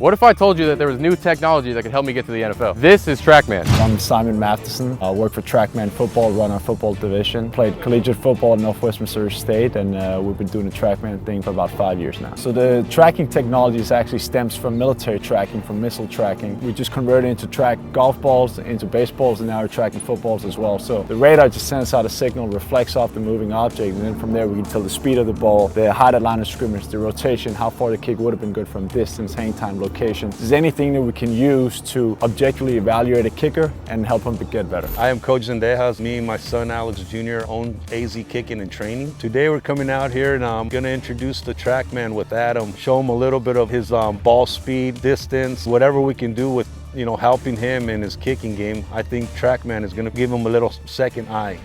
What if I told you that there was new technology that could help me get to the NFL? This is Trackman. I'm Simon Matheson. I work for Trackman Football, run our football division. Played collegiate football at Northwest Missouri State, and we've been doing the Trackman thing for about 5 years now. So the tracking technology actually stems from military tracking, from missile tracking. We just converted it into track golf balls, into baseballs, and now we're tracking footballs as well. So the radar just sends out a signal, reflects off the moving object, and then from there we can tell the speed of the ball, the height at line of scrimmage, the rotation, how far the kick would have been good from distance, hang time, location. Is anything that we can use to objectively evaluate a kicker and help him to get better. I am Coach Zendejas. Me and my son Alex Jr. own AZ Kicking and Training. Today we're coming out here and I'm going to introduce the Trackman with Adam, show him a little bit of his ball speed, distance, whatever we can do with helping him in his kicking game. I think Trackman is going to give him a little second eye.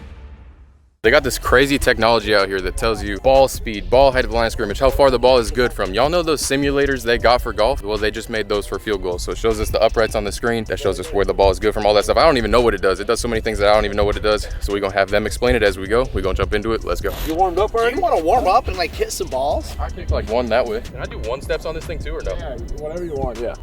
They got this crazy technology out here that tells you ball speed, ball height of the line of scrimmage, how far the ball is good from. Y'all know those simulators they got for golf? Well, they just made those for field goals. So it shows us the uprights on the screen. That shows us where the ball is good from, all that stuff. I don't even know what it does. It does so many things that I don't even know what it does. So we're going to have them explain it as we go. We're going to jump into it. Let's go. You warmed up already? You want to warm up and like hit some balls? I kick like one that way. Can I do one steps on this thing too or no? Yeah, whatever you want, yeah.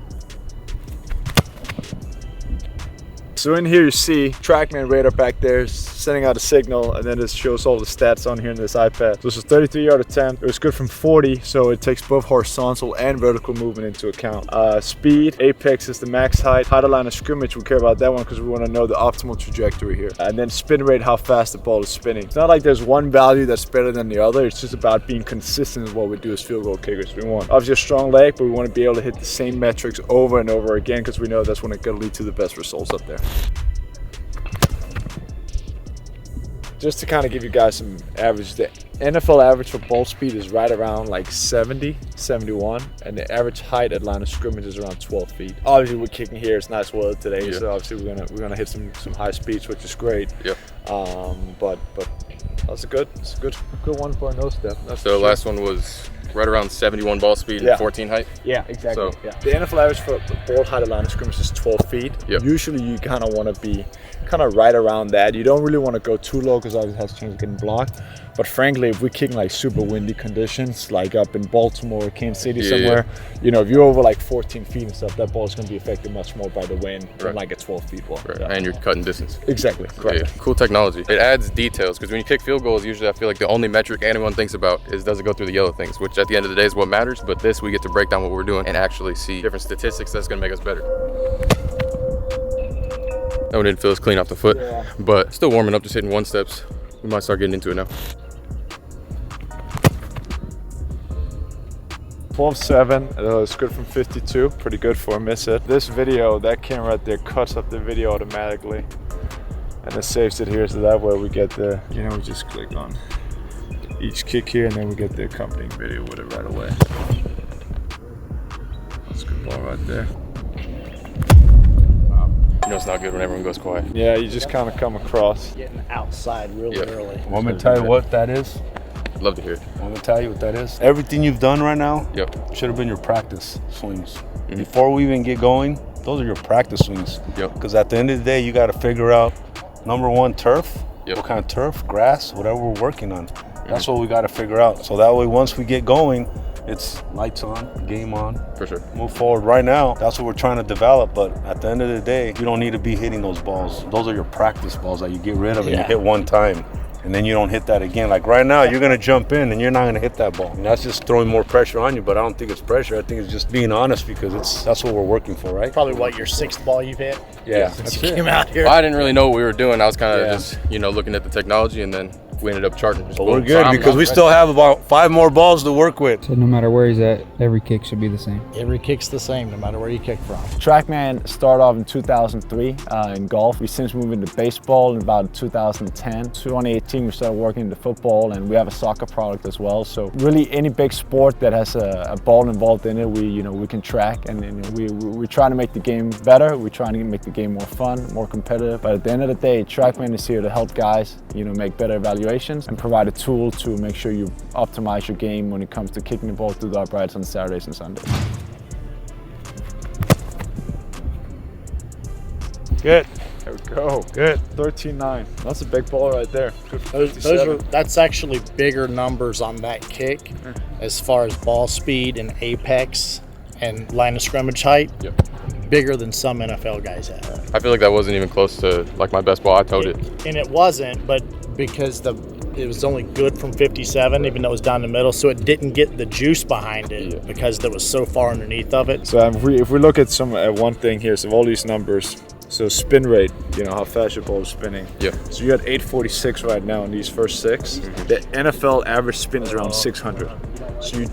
So in here you see Trackman radar back there sending out a signal, and then it shows all the stats on here in this iPad. So this is 33-yard attempt. It was good from 40, so it takes both horizontal and vertical movement into account. Speed, apex is the max height. Height of line of scrimmage, we care about that one because we want to know the optimal trajectory here. And then spin rate, how fast the ball is spinning. It's not like there's one value that's better than the other. It's just about being consistent with what we do as field goal kickers. We want obviously a strong leg, but we want to be able to hit the same metrics over and over again because we know that's when it's going to lead to the best results up there. Just to kind of give you guys some average, the NFL average for ball speed is right around like 70, 71, and the average height at line of scrimmage is around 12 feet. Obviously, we're kicking here; it's nice weather today, so obviously we're gonna hit some high speeds, which is great. Yep. But that's a good one for a nose step. So the last one was right around 71 ball speed and 14 height? Yeah, exactly. So, yeah. The NFL average for ball height at line of scrimmage is 12 feet. Yep. Usually you kind of want to be kind of right around that. You don't really want to go too low because obviously it has a chance of getting blocked. But frankly, if we're kicking like super windy conditions, like up in Baltimore or Kansas City somewhere, if you're over like 14 feet and stuff, that ball is going to be affected much more by the wind than like a 12 feet ball. Right. And you're cutting distance. Exactly, correct. Yeah. Cool technology. It adds details because when you kick field goals, usually I feel like the only metric anyone thinks about is does it go through the yellow things, which at the end of the day is what matters. But this, we get to break down what we're doing and actually see different statistics that's going to make us better. That one didn't feel as clean off the foot, but still warming up, just hitting one steps. We might start getting into it now. 12.7, it's good from 52, pretty good for a miss hit. This video, that camera right there cuts up the video automatically and it saves it here, so that way we get the, we just click on each kick here and then we get the accompanying video with it right away. That's a good ball right there. It's not good when everyone goes quiet. Yeah, you just kind of come across. Getting outside really early. Want me to tell you what that is? Love to hear it. Want me to tell you what that is? Everything you've done right now should have been your practice swings. Before we even get going, those are your practice swings. Because at the end of the day, you got to figure out, number one, turf. What kind of turf, grass, whatever we're working on. That's what we got to figure out. So that way, once we get going, it's lights on, game on. For sure. Move forward. Right now, that's what we're trying to develop. But at the end of the day, you don't need to be hitting those balls. Those are your practice balls that you get rid of and you hit one time. And then you don't hit that again. Like right now, you're going to jump in and you're not going to hit that ball. And that's just throwing more pressure on you, but I don't think it's pressure. I think it's just being honest because that's what we're working for, right? Probably what, your 6th ball you've hit? Yeah. Since you came out here. Well, I didn't really know what we were doing. I was kind of just, looking at the technology, and then we ended up charting. But we're good because we still have about 5 more balls to work with. So no matter where he's at, every kick should be the same. Every kick's the same, no matter where you kick from. Trackman started off in 2003 in golf. We since moved into baseball in about 2010. 2018 we started working into football, and we have a soccer product as well. So really any big sport that has a ball involved in it, we can track, and we try to make the game better. We try to make the game more fun, more competitive. But at the end of the day, Trackman is here to help guys, make better evaluations and provide a tool to make sure you optimize your game when it comes to kicking the ball through the uprights on Saturdays and Sundays. Good. There we go. Good. 13.9. That's a big ball right there. That's actually bigger numbers on that kick as far as ball speed and apex and line of scrimmage height, Yep. bigger than some NFL guys have. I feel like that wasn't even close to like my best ball. I towed it. And it wasn't, but because it was only good from 57, even though it was down the middle, so it didn't get the juice behind it because it was so far underneath of it. So if we look at one thing here, so all these numbers, so spin rate, you know how fast your ball is spinning. Yeah. So you got 846 right now in these first 6. The NFL average spin is around 600. So you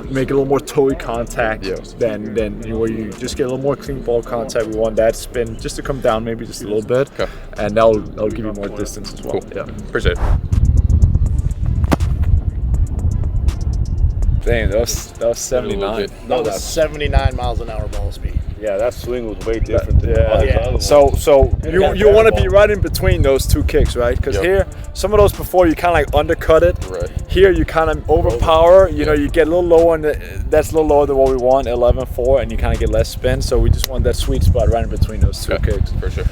make a little more toey contact than where you just get a little more clean ball contact. We want that spin just to come down maybe just a little bit, and that'll give you more distance as well. Cool. Yeah. Appreciate it. Dang, that was 79. That was 79 miles an hour ball speed. Yeah, that swing was way different than all these other ones. So you want to be right in between those two kicks, right? Because here, some of those before you kind of like undercut it. Right. Here you kind of overpower. You know, you get a little lower, and that's a little lower than what we want, 11.4, and you kind of get less spin. So we just want that sweet spot right in between those two kicks. For sure.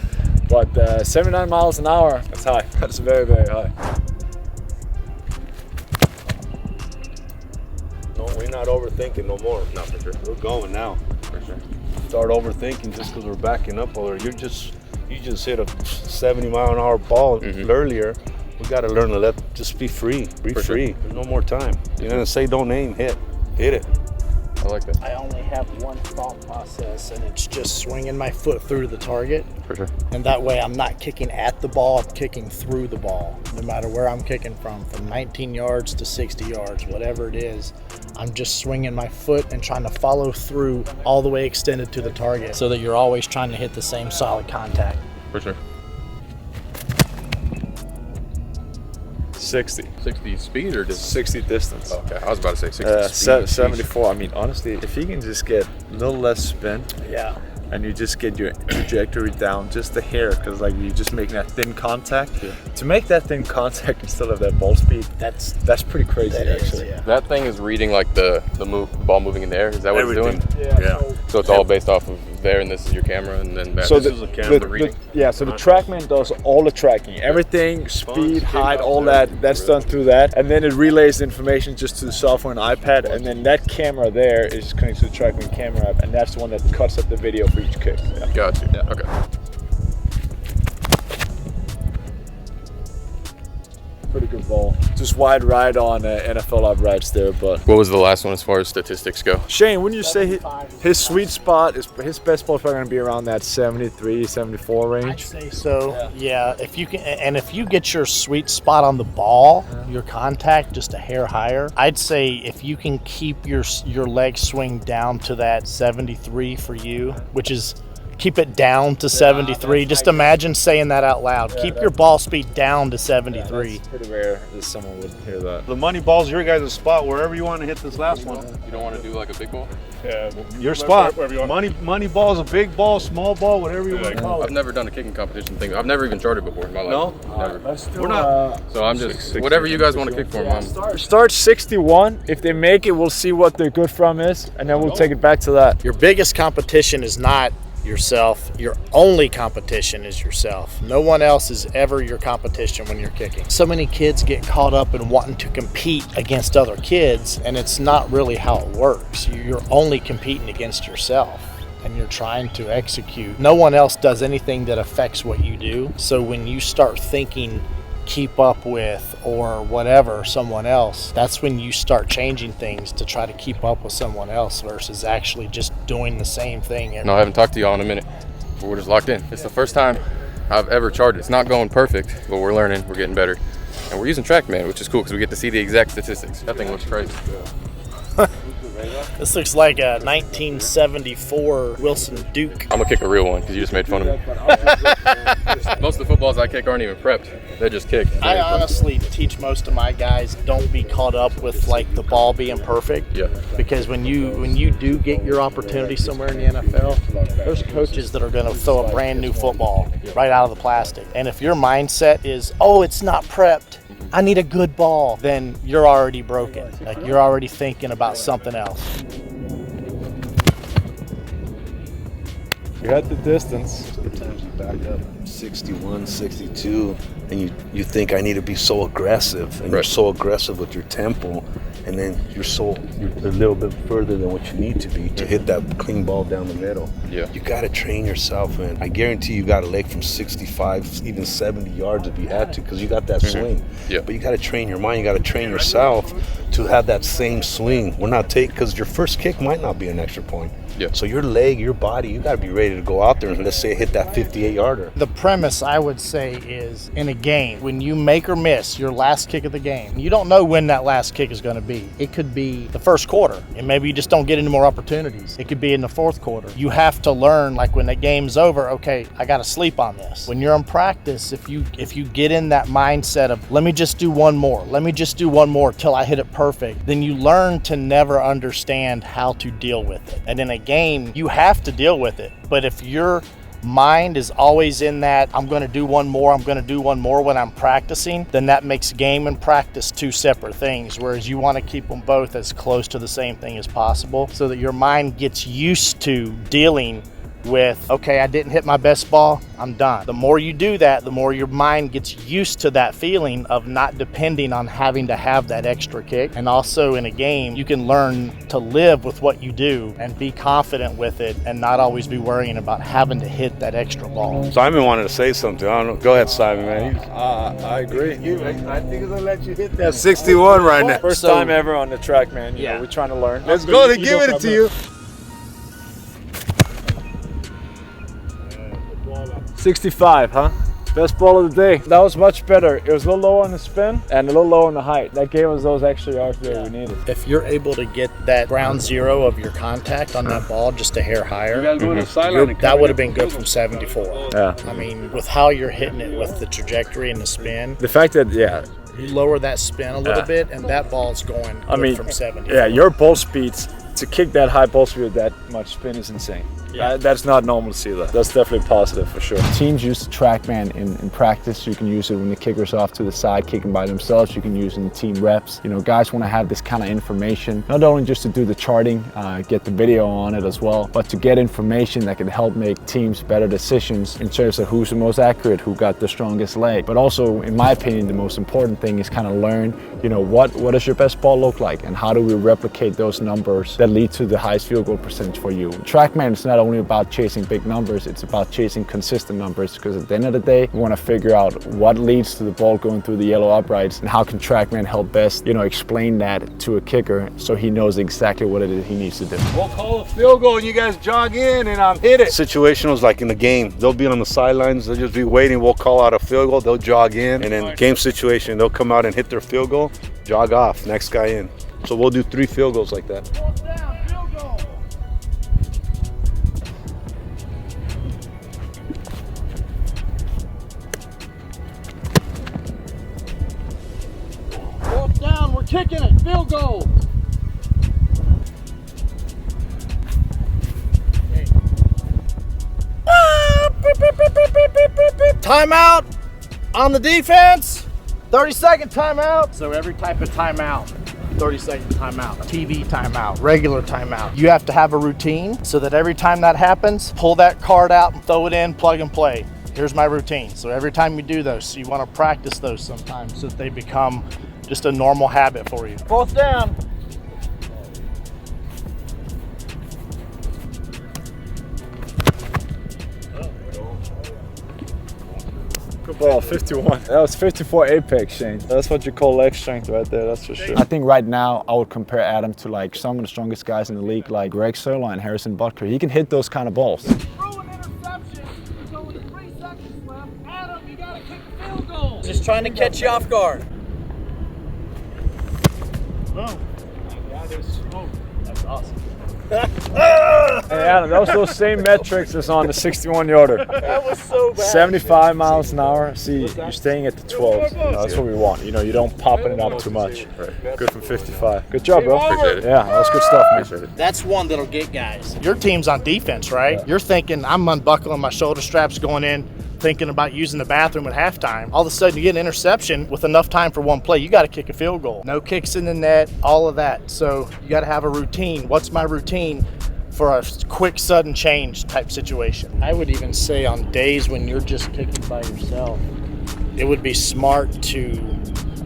But 79 miles an hour, that's high. That's very, very high. No, we're not overthinking no more. No, for sure. We're going now. For sure. Start overthinking just because we're backing up, or you just hit a 70 mile an hour ball earlier. We got to learn to just be free. Be For free. sure. There's no more time. You're gonna say don't aim, hit it. I like that. I only have one thought process, and it's just swinging my foot through the target. For sure. And that way I'm not kicking at the ball, I'm kicking through the ball. No matter where I'm kicking from 19 yards to 60 yards, whatever it is, I'm just swinging my foot and trying to follow through all the way extended to the target so that you're always trying to hit the same solid contact. For sure. 60. 60 speed or just 60 distance. Okay, I was about to say 60 speed. 74. I mean, honestly, if you can just get a little less spin, Yeah. and you just get your trajectory down just a hair, because like you're just making that thin contact. To make that thin contact and still have that ball speed, that's pretty crazy actually. That thing is reading like the ball moving in the air. Is that what Everything. it's doing? Yeah. So it's all based off of there, and this is your camera, and then that, So this is a camera reading. So the Trackman does all the tracking, everything, speed, height, all that's done through that, and then it relays the information just to the software and iPad, and then that camera there is connected to the Trackman camera app, and that's the one that cuts up the video for each kick. Yeah. Gotcha. Yeah. Okay. Pretty good ball. Just wide right on NFL Live rights there, but What was the last one as far as statistics go? Shane, wouldn't you say his sweet spot is his best ball is probably going to be around that 73, 74 I'd range? say so. Yeah, if you can, and if you get your sweet spot on the ball, your contact just a hair higher, I'd say if you can keep your leg swing down to that 73 for you, which is keep it down to 73. Just imagine saying that out loud. Keep your ball speed down to 73. It's pretty rare that someone would hear that. The money ball's your guys' spot. Wherever you want to hit this last one, You don't want to do like a big ball? your spot. Money ball's a big ball, small ball, whatever you want to call I've it. never done a kicking competition thing. I've never even charted before in my life. No? Never. We're not. So I'm just whatever you guys want to kick for, Mom. Start 61. If they make it, we'll see what their good from is, and then we'll take it back to that. Your biggest competition is not yourself. Your only competition is yourself. No one else is ever your competition when you're kicking. So many kids get caught up in wanting to compete against other kids, and it's not really how it works. You're only competing against yourself, and you're trying to execute. No one else does anything that affects what you do. So when you start thinking keep up with or whatever someone else, that's when you start changing things to try to keep up with someone else versus actually just doing the same thing. No, I haven't talked to y'all in a minute, but we're just locked in. It's the first time I've ever charted. It's not going perfect, but we're learning, we're getting better. And we're using Trackman, which is cool because we get to see the exact statistics. That thing looks crazy. This looks like a 1974 Wilson Duke. I'm gonna kick a real one because you just made fun of me. Most of the footballs I kick aren't even prepped. They're just kicked. I honestly teach most of my guys, don't be caught up with like the ball being perfect. Yeah. Because when you do get your opportunity somewhere in the NFL, there's coaches that are going to throw a brand new football right out of the plastic. And if your mindset is, oh, it's not prepped, I need a good ball, then you're already broken. Like you're already thinking about something else. You had the distance. Sometimes you back up 61, 62, and you think I need to be so aggressive, and you're so aggressive with your tempo, and then you're a little bit further than what you need to be to hit that clean ball down the middle. Yeah. You got to train yourself, man. I guarantee you got a leg from 65, even 70 yards if you had to, because you got that swing. Yeah. But you got to train your mind. You got to train yourself to have that same swing. We're not because your first kick might not be an extra point. Yeah. So your leg, your body, you got to be ready to go out there and, let's say, hit that 58-yarder. The premise, I would say, is in a game, when you make or miss your last kick of the game, you don't know when that last kick is going to be. It could be the first quarter, and maybe you just don't get any more opportunities. It could be in the fourth quarter. You have to learn, like when the game's over, okay, I got to sleep on this. When you're in practice, if you get in that mindset of, let me just do one more till I hit it perfect, then you learn to never understand how to deal with it. And in a game, you have to deal with it. But if your mind is always in that, I'm going to do one more when I'm practicing, then that makes game and practice two separate things. Whereas you want to keep them both as close to the same thing as possible so that your mind gets used to dealing with, okay, I didn't hit my best ball, I'm done. The more you do that, the more your mind gets used to that feeling of not depending on having to have that extra kick. And also in a game, you can learn to live with what you do and be confident with it and not always be worrying about having to hit that extra ball. Simon wanted to say something. I don't know. Go ahead, Simon, man. I agree. I think he's going to let you hit that. 61 right now. First So- time ever on the Trackman. You know, we're trying to learn. Let's go. They give it to you. 65, huh? Best ball of the day. That was much better. It was a little low on the spin and a little low on the height. That gave us those extra yards that we needed. If you're able to get that ground zero of your contact on that ball just a hair higher, that would have been good from 74. Yeah. I mean, with how you're hitting it with the trajectory and the spin, The fact that, you lower that spin a little bit and that ball's going good from 70. yeah, your ball speeds, to kick that high ball speed with that much spin is insane. Yeah. That's not normal to see that. That's definitely positive for sure. Teams use the Trackman in practice. You can use it when the kicker's off to the side kicking by themselves. You can use it in team reps. You know, guys want to have this kind of information, not only just to do the charting, get the video on it as well, but to get information that can help make teams better decisions in terms of who's the most accurate, who got the strongest leg. But also, in my opinion, the most important thing is kind of learn, you know, what does your best ball look like and how do we replicate those numbers that lead to the highest field goal percentage for you. Trackman is not only about chasing big numbers, it's about chasing consistent numbers, because at the end of the day, we want to figure out what leads to the ball going through the yellow uprights and how can Trackman help best, you know, explain that to a kicker so he knows exactly what it is he needs to do. We'll call a field goal and you guys jog in and hit it. Situationals like in the game, they'll be on the sidelines, they'll just be waiting, we'll call out a field goal, they'll jog in, and then game situation, they'll come out and hit their field goal, jog off, next guy in. So we'll do 3 field goals like that. Down, we're kicking it, field goal. Timeout on the defense, 30-second timeout. So every type of timeout, 30-second timeout, TV timeout, regular timeout. You have to have a routine so that every time that happens, pull that card out and throw it in, plug and play. Here's my routine. So every time you do those, so you want to practice those sometimes so that they become just a normal habit for you. 4th down. Good ball, 51. That was 54 apex, Shane. That's what you call leg strength right there, that's for sure. I think right now I would compare Adam to like some of the strongest guys in the league, like Greg Sirlein, Harrison Butker. He can hit those kind of balls. Throw an interception. There's only 3 seconds left. Adam, you gotta kick the field goal. Just trying to catch you off guard. Boom. That's awesome. Hey Adam, that was those same metrics as on the 61-yarder. That was so bad. 75 miles an hour. See, you're staying at the 12. You know, that's what we want. You know, you don't popping it up too much. Good from 55. Good job, bro. Appreciate it. Yeah, that was good stuff, man. That's one that'll get guys. Your team's on defense, right? You're thinking, I'm unbuckling my shoulder straps going in, thinking about using the bathroom at halftime. All of a sudden you get an interception with enough time for one play. You got to kick a field goal. No kicks in the net, all of that. So you got to have a routine. What's my routine for a quick, sudden change type situation? I would even say on days when you're just kicking by yourself, it would be smart to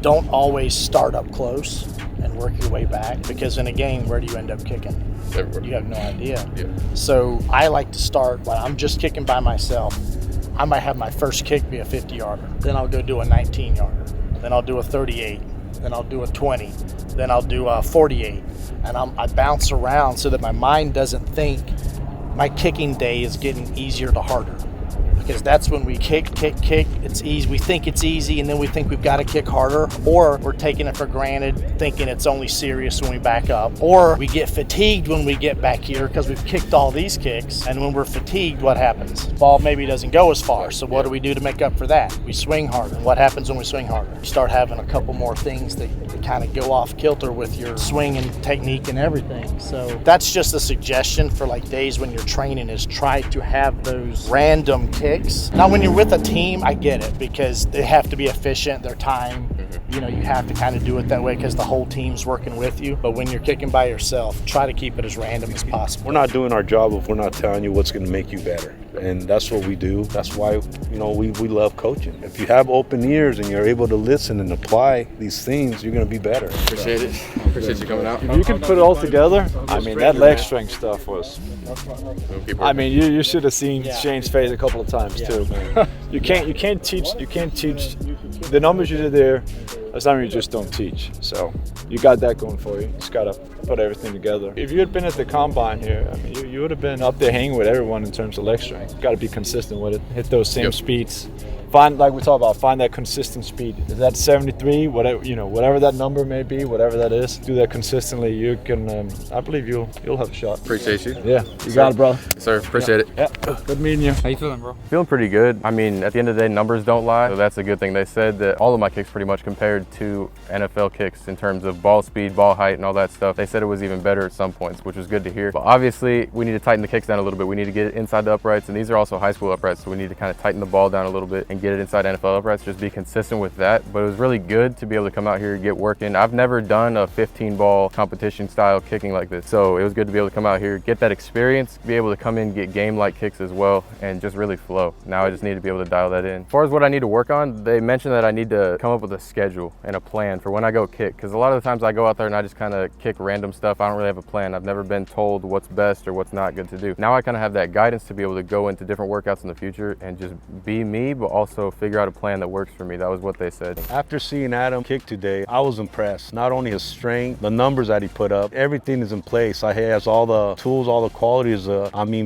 don't always start up close. and work your way back. Because in a game, where do you end up kicking? Everywhere. You have no idea. Yeah. So I like to start when I'm just kicking by myself. I might have my first kick be a 50-yarder. Then I'll go do a 19-yarder. Then I'll do a 38. Then I'll do a 20. Then I'll do a 48. And I bounce around so that my mind doesn't think my kicking day is getting easier to harder. Because that's when we kick, it's easy. We think it's easy, and then we think we've got to kick harder, or we're taking it for granted, thinking it's only serious when we back up, or we get fatigued when we get back here because we've kicked all these kicks, and when we're fatigued, what happens? Ball maybe doesn't go as far, so what do we do to make up for that? We swing harder. What happens when we swing harder? You start having a couple more things that kind of go off kilter with your swing and technique and everything. So that's just a suggestion for like days when you're training, is try to have those random kicks. Now, when you're with a team, I get it, because they have to be efficient, their time, you have to kind of do it that way because the whole team's working with you. But when you're kicking by yourself, try to keep it as random as possible. We're not doing our job if we're not telling you what's going to make you better. And that's what we do. That's why, we love coaching. If you have open ears and you're able to listen and apply these things, you're going to be better. Appreciate it. Appreciate you coming out. If you can put it all together, I mean, that leg strength stuff was, I mean, you should have seen Shane's face a couple of times too. You can't teach the numbers you did there. That's something you just don't teach. So you got that going for you. You just got to put everything together. If you had been at the combine here, I mean, you would have been up there hanging with everyone in terms of leg strength. You got to be consistent with it. Hit those same speeds. Find, like we talked about, find that consistent speed. Is that 73? Whatever that number may be, whatever that is, do that consistently. You can, I believe you'll have a shot. Appreciate you. Yeah, you got it, bro. Yes, sir, appreciate it. Yeah, good meeting you. How you feeling, bro? Feeling pretty good. I mean, at the end of the day, numbers don't lie, so that's a good thing. They said that all of my kicks pretty much compared to NFL kicks in terms of ball speed, ball height, and all that stuff. They said it was even better at some points, which was good to hear. But obviously, we need to tighten the kicks down a little bit. We need to get it inside the uprights, and these are also high school uprights, so we need to kind of tighten the ball down a little bit and get it inside NFL uprights, just be consistent with that. But it was really good to be able to come out here and get working. I've never done a 15 ball competition style kicking like this, so it was good to be able to come out here, get that experience, be able to come in, get game like kicks as well, and just really flow. Now I just need to be able to dial that in. As far as what I need to work on, they mentioned that I need to come up with a schedule and a plan for when I go kick, because a lot of the times I go out there and I just kind of kick random stuff. I don't really have a plan. I've never been told what's best or what's not good to do. Now I kind of have that guidance to be able to go into different workouts in the future and just be me, but also figure out a plan that works for me. That was what they said. After seeing Adam kick today, I was impressed. Not only his strength, the numbers that he put up, everything is in place. He has all the tools, all the qualities.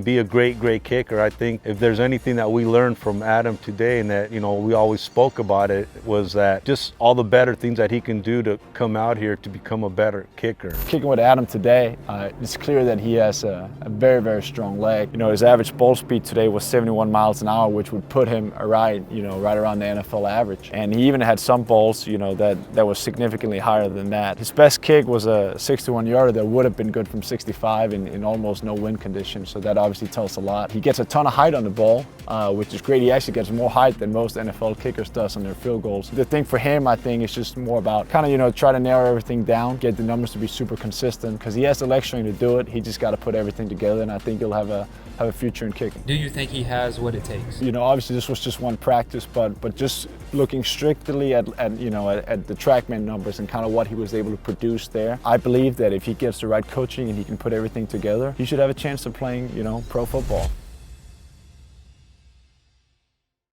Be a great kicker. I think if there's anything that we learned from Adam today, and that, we always spoke about it, was that just all the better things that he can do to come out here to become a better kicker. Kicking with Adam today, it's clear that he has a very strong leg. His average ball speed today was 71 miles an hour, which would put him right around the NFL average. And he even had some balls, that was significantly higher than that. His best kick was a 61-yarder that would have been good from 65 in almost no wind conditions. So that obviously tells a lot. He gets a ton of height on the ball, which is great. He actually gets more height than most NFL kickers does on their field goals. The thing for him, I think, is just more about kind of, try to narrow everything down, get the numbers to be super consistent, because he has the leg strength to do it. He just got to put everything together, and I think he'll have a future in kicking. Do you think he has what it takes? Obviously this was just one practice, but just looking strictly at the Trackman numbers and kind of what he was able to produce there, I believe that if he gets the right coaching and he can put everything together, he should have a chance of playing, pro football.